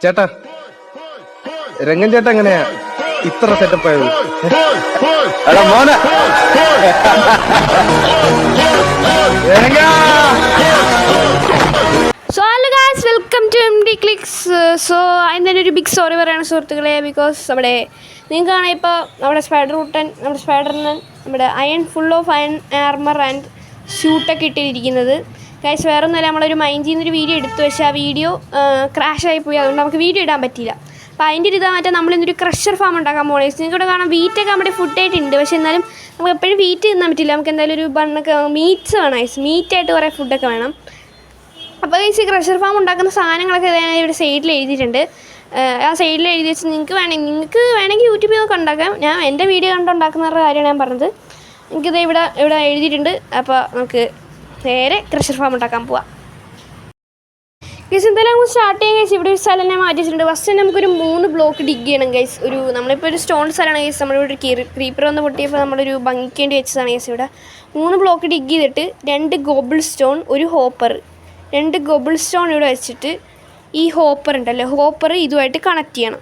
ചേട്ടാ രംഗൻ ചേട്ടാ എങ്ങനെയാ ഇത്ര സെറ്റപ്പ് ആയത്? എടാ മോനെ so hello guys, welcome to MD Clicks. So അതിന് തന്നെ ഒരു ബിഗ് സോറി പറയുകയാണ് സുഹൃത്തുക്കളെ. ബിക്കോസ് നമ്മുടെ നിങ്ങൾക്ക് കാണാം ഇപ്പോൾ നമ്മുടെ സ്പൈഡറിന് നമ്മുടെ full of iron armour and ഷൂട്ടൊക്കെ ഇട്ടിരിക്കുന്നത്. ഗൈസ് വേറെ ഒന്നുമല്ല, നമ്മളൊരു മൈൻഡ് ചെയ്യുന്നൊരു വീഡിയോ എടുത്തു, പക്ഷേ ആ വീഡിയോ ക്രാഷായിപ്പോയി. അതുകൊണ്ട് നമുക്ക് വീഡിയോ ഇടാൻ പറ്റിയില്ല. അപ്പോൾ അതിൻ്റെ ഒരു ഇതാ മാറ്റാൻ നമ്മളിന്നൊരു ക്രഷർ ഫാം ഉണ്ടാക്കാൻ പോകണേ. നിങ്ങൾക്കിവിടെ കാണാം വീറ്റൊക്കെ നമ്മുടെ ഫുഡായിട്ടുണ്ട്, പക്ഷേ എന്നാലും നമുക്ക് എപ്പോഴും വീറ്റ് തിന്നാൻ പറ്റില്ല. നമുക്ക് എന്തായാലും ഒരു ബണ്ണൊക്കെ മീറ്റ്സ് വേണം. മീറ്റായിട്ട് കുറേ ഫുഡൊക്കെ വേണം. അപ്പോൾ ഈ ക്രഷർ ഫാം ഉണ്ടാക്കുന്ന സാധനങ്ങളൊക്കെ ഇവിടെ സൈഡിൽ എഴുതിയിട്ടുണ്ട്. ആ സൈഡിൽ എഴുതി വെച്ച് നിങ്ങൾക്ക് വേണമെങ്കിൽ യൂട്യൂബിൽ നിന്നൊക്കെ ഉണ്ടാക്കാം. ഞാൻ എൻ്റെ വീഡിയോ കണ്ടുണ്ടാക്കുന്നവരുടെ കാര്യമാണ് ഞാൻ പറഞ്ഞത്. എനിക്കിത് ഇവിടെ എഴുതിയിട്ടുണ്ട്. അപ്പോൾ നമുക്ക് നേരെ ക്രഷർ ഫാം ഉണ്ടാക്കാൻ പോവാം. ഗൈസ് എന്തായാലും നമുക്ക് സ്റ്റാർട്ട് ചെയ്യാം. ഗൈസ് ഇവിടെ ഒരു സ്ഥലം ഞാൻ മാറ്റി വെച്ചിട്ടുണ്ട്. ഫസ്റ്റ് നമുക്കൊരു 3 ബ്ലോക്ക് ഡിഗ് ചെയ്യണം ഗൈസ്. നമ്മളിപ്പോൾ ഒരു സ്റ്റോൺ സ്ഥലമാണ് ഗൈസ്. നമ്മളിവിടെ ഒരു ക്രീപ്പർ വന്ന് പൊട്ടിയപ്പോൾ നമ്മളൊരു ഭംഗിക്കേണ്ടി വെച്ചതാണ് ഗൈസ്. ഇവിടെ 3 ബ്ലോക്ക് ഡിഗ് ചെയ്തിട്ട് 2 ഗോബിൾ സ്റ്റോൺ, ഒരു ഹോപ്പർ, 2 ഗോബിൾ സ്റ്റോൺ ഇവിടെ വെച്ചിട്ട് ഈ ഹോപ്പർ ഉണ്ടല്ലോ, ഹോപ്പർ ഇതുമായിട്ട് കണക്ട് ചെയ്യണം.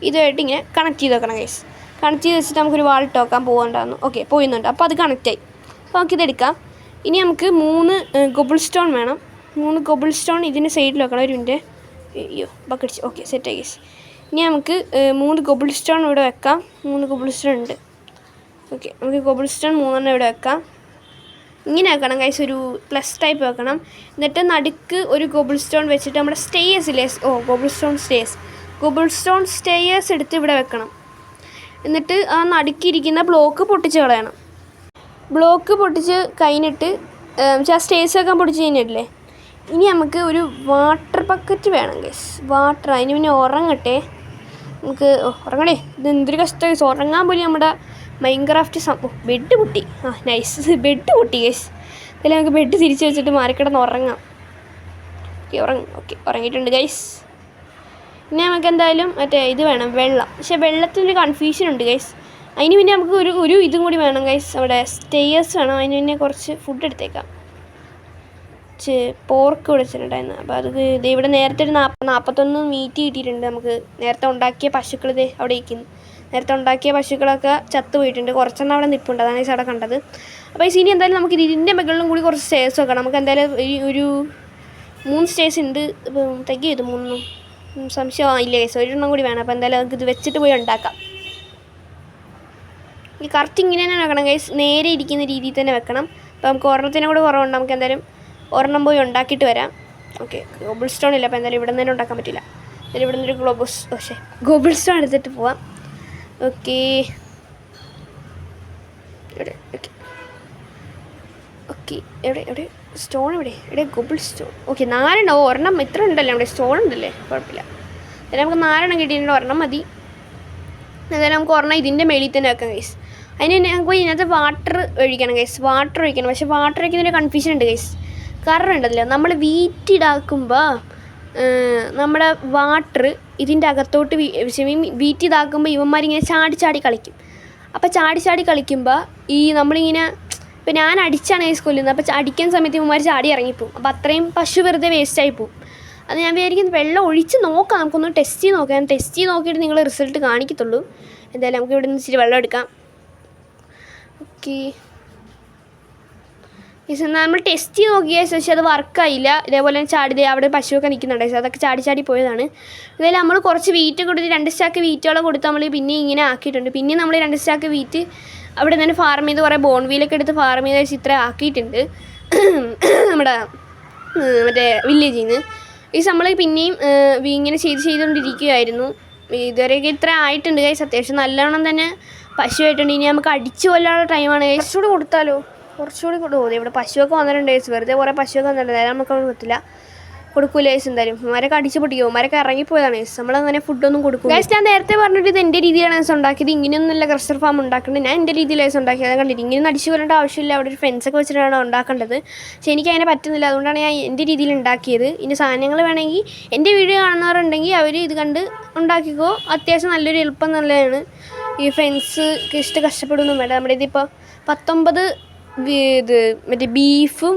ഇതുമായിട്ട് ഇങ്ങനെ കണക്ട് ചെയ്ത് വെക്കണം ഗൈസ്. കണക്ട് ചെയ്ത് വെച്ചിട്ട് നമുക്കൊരു വാൾ ഇട്ട് വെക്കാൻ പോകണ്ടായിരുന്നു. ഓക്കെ പോയിന്നുണ്ട്. അപ്പോൾ അത് കണക്റ്റായി. അപ്പോൾ നമുക്കിതെടുക്കാം. ഇനി നമുക്ക് 3 ഗോബിൾ സ്റ്റോൺ വേണം. 3 ഗോബിൾ സ്റ്റോൺ ഇതിന് സൈഡിൽ വെക്കണം. ഒരു മിനിറ്റ്. അയ്യോ ബക്കടിച്ച്. ഓക്കെ സെറ്റായി ഗൈസ്. ഇനി നമുക്ക് 3 ഗോബിൾ സ്റ്റോൺ ഇവിടെ വെക്കാം. 3 ഗോബിൾ സ്റ്റോൺ ഉണ്ട്. ഓക്കെ നമുക്ക് ഗോബിൾ സ്റ്റോൺ 3 ഇവിടെ വെക്കാം. ഇങ്ങനെ വെക്കണം ഗൈസ്, ഒരു പ്ലസ് ടൈപ്പ് വെക്കണം. എന്നിട്ട് നടുക്ക് ഒരു ഗോബിൾ സ്റ്റോൺ വെച്ചിട്ട് നമ്മുടെ സ്റ്റേയേഴ്സില്ലേ, ഗോബിൾ സ്റ്റോൺ സ്റ്റേയേഴ്സ് എടുത്ത് ഇവിടെ വെക്കണം. എന്നിട്ട് ആ നടുക്കിരിക്കുന്ന ബ്ലോക്ക് പൊട്ടിച്ച് കളയണം. ബ്ലോക്ക് പൊട്ടിച്ച് കഴിഞ്ഞിട്ട് ആ സ്റ്റേഴ്സ് വെക്കാൻ പൊട്ടിച്ച് കഴിഞ്ഞിട്ടില്ലേ, ഇനി നമുക്ക് ഒരു വാട്ടർ ബക്കറ്റ് വേണം ഗൈസ്. വാട്ടർ അതിന് പിന്നെ ഉറങ്ങട്ടെ. നമുക്ക് ഉറങ്ങണേ. ഇത് എന്തൊരു കഷ്ടം ഗൈസ്, ഉറങ്ങാൻ പോലും നമ്മുടെ മൈൻക്രാഫ്റ്റ് ബെഡ് പൊട്ടി. നൈസ്, ബെഡ് പൊട്ടി ഗൈസ്. അതിൽ നമുക്ക് ബെഡ് തിരിച്ച് വെച്ചിട്ട് മാറിക്കിടന്ന് ഉറങ്ങാം. ഓക്കെ ഉറങ്ങിയിട്ടുണ്ട് ഗൈസ്. ഇനി നമുക്ക് എന്തായാലും ഇത് വേണം, വെള്ളം. പക്ഷേ വെള്ളത്തിനൊരു കൺഫ്യൂഷൻ ഉണ്ട് ഗൈസ്. അതിന് പിന്നെ നമുക്ക് ഒരു ഇതും കൂടി വേണം ഗൈസ്. അവിടെ സ്റ്റേയേഴ്സ് വേണം. അതിന് പിന്നെ കുറച്ച് ഫുഡ് എടുത്തേക്കാം. പോർക്ക് വിളിച്ചിട്ടുണ്ടായിരുന്നു. അപ്പോൾ അത് ഇവിടെ നേരത്തെ ഒരു 41 മീറ്റ് കിട്ടിയിട്ടുണ്ട്. നമുക്ക് നേരത്തെ ഉണ്ടാക്കിയ പശുക്കൾ അവിടെ ഇരിക്കുന്നു. നേരത്തെ ഉണ്ടാക്കിയ പശുക്കളൊക്കെ ചത്തു പോയിട്ടുണ്ട്. കുറച്ചെണ്ണം അവിടെ നിൽപ്പുണ്ട്. അതാണ് ഈ അവിടെ കണ്ടത്. അപ്പോൾ ഈ സീനി എന്തായാലും നമുക്ക് ഇതിൻ്റെ മുകളിലും കൂടി കുറച്ച് സ്റ്റേഴ്സ് വെക്കണം. നമുക്ക് എന്തായാലും ഒരു 3 സ്റ്റേഴ്സ് ഉണ്ട്. ഇപ്പം തികയത് 3 സംശയമില്ല കേസ്. ഒരെണ്ണം കൂടി വേണം. അപ്പോൾ എന്തായാലും നമുക്ക് ഇത് വെച്ചിട്ട് പോയി ഉണ്ടാക്കാം. ഈ കറക്റ്റ് ഇങ്ങനെ തന്നെ വെക്കണം ഗൈസ്. നേരെ ഇരിക്കുന്ന രീതിയിൽ തന്നെ വെക്കണം. അപ്പോൾ നമുക്ക് ഒരെണ്ണത്തിനും കൂടെ കുറവുണ്ട്. നമുക്ക് എന്തായാലും ഒരെണ്ണം പോയി ഉണ്ടാക്കിയിട്ട് വരാം. ഓക്കെ ഗോബിൾ സ്റ്റോൺ ഇല്ല. അപ്പോൾ എന്തായാലും ഇവിടെ നിന്ന് തന്നെ ഉണ്ടാക്കാൻ പറ്റില്ല. എന്തായാലും ഇവിടെ നിന്നൊരു ഗോബിൾ സ്റ്റോൺ എടുത്തിട്ട് പോവാം. ഓക്കെ എവിടെ സ്റ്റോൺ എവിടെ ഗോബിൾ സ്റ്റോൺ. ഓക്കെ 4 ഉണ്ടാവും. ഒരെണ്ണം ഇത്ര ഉണ്ടല്ലോ ഇവിടെ സ്റ്റോൺ ഉണ്ടല്ലേ, കുഴപ്പമില്ല. എന്തായാലും നമുക്ക് 4 എണ്ണം കിട്ടിയിട്ടുണ്ട്. ഒരെണ്ണം മതി. എന്തായാലും നമുക്ക് ഒരെണ്ണം ഇതിൻ്റെ മേളിൽ തന്നെ വെക്കാം ഗൈസ്. അതിന് നമുക്ക് ഇതിനകത്ത് വാട്ടർ ഒഴിക്കണം ഗൈസ്. വാട്ടർ ഒഴിക്കണം. പക്ഷേ വാട്ടർ ഒഴിക്കുന്നതിന് കൺഫ്യൂഷൻ ഉണ്ട് ഗൈസ്. കാരണം ഉണ്ടല്ലോ, നമ്മൾ വീറ്റ് ഇതാക്കുമ്പോൾ നമ്മുടെ വാട്ടർ ഇതിൻ്റെ അകത്തോട്ട് വീറ്റ് ഇതാക്കുമ്പോൾ ഇവന്മാരിങ്ങനെ ചാടി കളിക്കും. അപ്പോൾ ചാടി കളിക്കുമ്പോൾ ഈ നമ്മളിങ്ങനെ ഇപ്പോൾ ഞാൻ അടിച്ചാണ് ഗൈസ് കൊല്ലുന്നത്. അപ്പോൾ അടിക്കുന്ന സമയത്ത് ഇവന്മാർ ചാടി ഇറങ്ങിപ്പോവും. അപ്പോൾ അത്രയും പശു വെറുതെ വേസ്റ്റായി പോവും. അത് ഞാൻ വിചാരിക്കുന്നത് വെള്ളം ഒഴിച്ച് നോക്കാം. നമുക്കൊന്ന് ടെസ്റ്റ് ചെയ്ത് നോക്കാം. ടെസ്റ്റ് ചെയ്ത് നോക്കിയിട്ട് നിങ്ങൾ റിസൾട്ട് കാണിക്കത്തുള്ളൂ. എന്തായാലും നമുക്ക് ഇവിടെ നിന്ന് ഇച്ചിരി വെള്ളം എടുക്കാം. ഓക്കെ നമ്മൾ ടെസ്റ്റ് ചെയ്ത് നോക്കിയ ശേഷം അത് വർക്കായില്ല. ഇതേപോലെ ചാടി അവിടെ പശുവൊക്കെ നിൽക്കുന്നുണ്ട്. അതൊക്കെ ചാടി പോയതാണ്. എന്തായാലും നമ്മൾ കുറച്ച് വീറ്റ് കൊടുത്ത് 2 സ്റ്റാക്ക് വീറ്റോളം കൊടുത്ത് നമ്മൾ പിന്നെ ഇങ്ങനെ ആക്കിയിട്ടുണ്ട്. പിന്നെ നമ്മൾ 2 സ്റ്റാക്ക് വീറ്റ് അവിടെ നിന്ന് ഫാർം ചെയ്ത് കുറേ ബോൺവീലൊക്കെ എടുത്ത് ഫാർം ചെയ്ത് വെച്ച് ഇത്ര ആക്കിയിട്ടുണ്ട് നമ്മുടെ വില്ലേജിൽ നിന്ന്. നമ്മൾ പിന്നെയും ഇങ്ങനെ ചെയ്തുകൊണ്ടിരിക്കുകയായിരുന്നു. ഇതുവരെയൊക്കെ ഇത്ര ആയിട്ടുണ്ട് ഗൈസ്. അത്യാവശ്യം നല്ലോണം തന്നെ പശുവായിട്ടുണ്ട്. ഇനി നമുക്ക് അടിച്ചു കൊല്ലാനുള്ള ടൈമാണ് ഗൈസ്. കുറച്ചുകൂടി കൊടുത്താലോ? കുറച്ചുകൂടി കൊടുക്കും. ഇവിടെ പശുവൊക്കെ വന്നിട്ടുണ്ട് ഗൈസ്. വെറുതെ കുറേ പശുവൊക്കെ വന്നിട്ടുണ്ട്. അതായത് നമുക്ക് കൊടുത്തില്ല, കൊടുക്കൂല ഗൈസ്. എന്തായാലും മരൊക്കെ അടിച്ച് പൊട്ടിക്കും. മരൊക്കെ ഇറങ്ങിപ്പോയതാണ് ഗൈസ്. നമ്മളങ്ങനെ ഫുഡൊന്നും കൊടുക്കും ഗൈസ്. ഞാൻ നേരത്തെ പറഞ്ഞിട്ട് ഇത് എൻ്റെ രീതിയിലാണ് ഗൈസ് ഉണ്ടാക്കിയത്. ഇങ്ങനെയൊന്നുമില്ല ക്രഷർ ഫാം ഉണ്ടാക്കേണ്ടത്. ഞാൻ എൻ്റെ രീതിയിൽ ഗൈസ് ഉണ്ടാക്കിയത്. കണ്ടിട്ട് ഇങ്ങനെ അടിച്ചു കൊല്ലേണ്ട ആവശ്യമില്ല. അവിടെ ഒരു ഫെൻസൊക്കെ വെച്ചിട്ടാണ് ഉണ്ടാക്കേണ്ടത്. പക്ഷേ എനിക്കതിനെ പറ്റുന്നില്ല. അതുകൊണ്ടാണ് ഞാൻ എൻ്റെ രീതിയിൽ ഉണ്ടാക്കിയത്. ഇനി സാധനങ്ങൾ വേണമെങ്കിൽ എൻ്റെ വീഡിയോ കാണുന്നവരുണ്ടെങ്കിൽ അവർ ഇത് കണ്ട് ഉണ്ടാക്കിക്കോ. അത്യാവശ്യം നല്ലൊരു എളുപ്പം നല്ലതാണ്. ഈ ഫെൻസ് കഷ്ടപ്പെടുന്നു വേണ്ട. നമ്മുടെ ഇതിപ്പോൾ 19 ബീഫും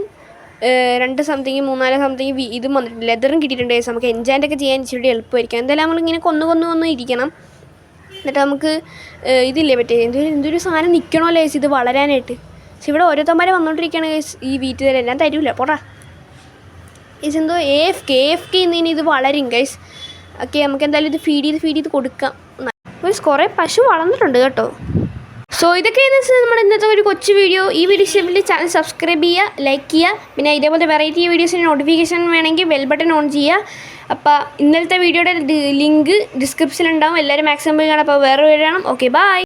2 സംതിങ് 3-4 സംതിങ് ഇതും വന്നിട്ടുണ്ട്, ലെതറും കിട്ടിയിട്ടുണ്ട് ഗൈസ്. നമുക്ക് എൻജാൻ്റൊക്കെ ചെയ്യാൻ ഇച്ചിരി എളുപ്പമായിരിക്കും. എന്തായാലും നമ്മളിങ്ങനെ കൊന്നു ഇരിക്കണം. എന്നിട്ട് നമുക്ക് ഇതില്ലേ പറ്റേ എന്തൊരു സാധനം നിൽക്കണമല്ലോ ഗൈസ് ഇത് വളരാനായിട്ട്. പക്ഷെ ഇവിടെ ഓരോരുത്തന്മാരെ വന്നുകൊണ്ടിരിക്കുകയാണ് ഗൈസ്. ഈ വീറ്റ് തരാൻ എല്ലാം തരൂല പോടാ ഗൈസ്. എന്തോ AFK ഇന്നിനി ഇത് വളരും ഗൈസ്. ഓക്കെ, നമുക്ക് എന്തായാലും ഇത് ഫീഡ് ചെയ്ത് കൊടുക്കാം ഗൈസ്. കുറേ പശു വളർന്നിട്ടുണ്ട് കേട്ടോ. സോ ഇതൊക്കെയെന്ന് വെച്ചാൽ നമ്മുടെ ഇന്നത്തെ ഒരു കൊച്ചു വീഡിയോ. ഈ വീഡിയോ ഇഷ്ടപ്പെട്ട് ചാനൽ സബ്സ്ക്രൈബ് ചെയ്യുക, ലൈക്ക് ചെയ്യുക. പിന്നെ ഇതേപോലത്തെ വെറൈറ്റി വീഡിയോസിന് നോട്ടിഫിക്കേഷൻ വേണമെങ്കിൽ ബെൽ ബട്ടൺ ഓൺ ചെയ്യുക. അപ്പോൾ ഇന്നലത്തെ വീഡിയോയുടെ ലിങ്ക് ഡിസ്ക്രിപ്ഷനിലുണ്ടാവും. എല്ലാവരും മാക്സിമം പോയി കാണാം. അപ്പോൾ വേറെ വീഡിയോ കാണാം. Okay, by.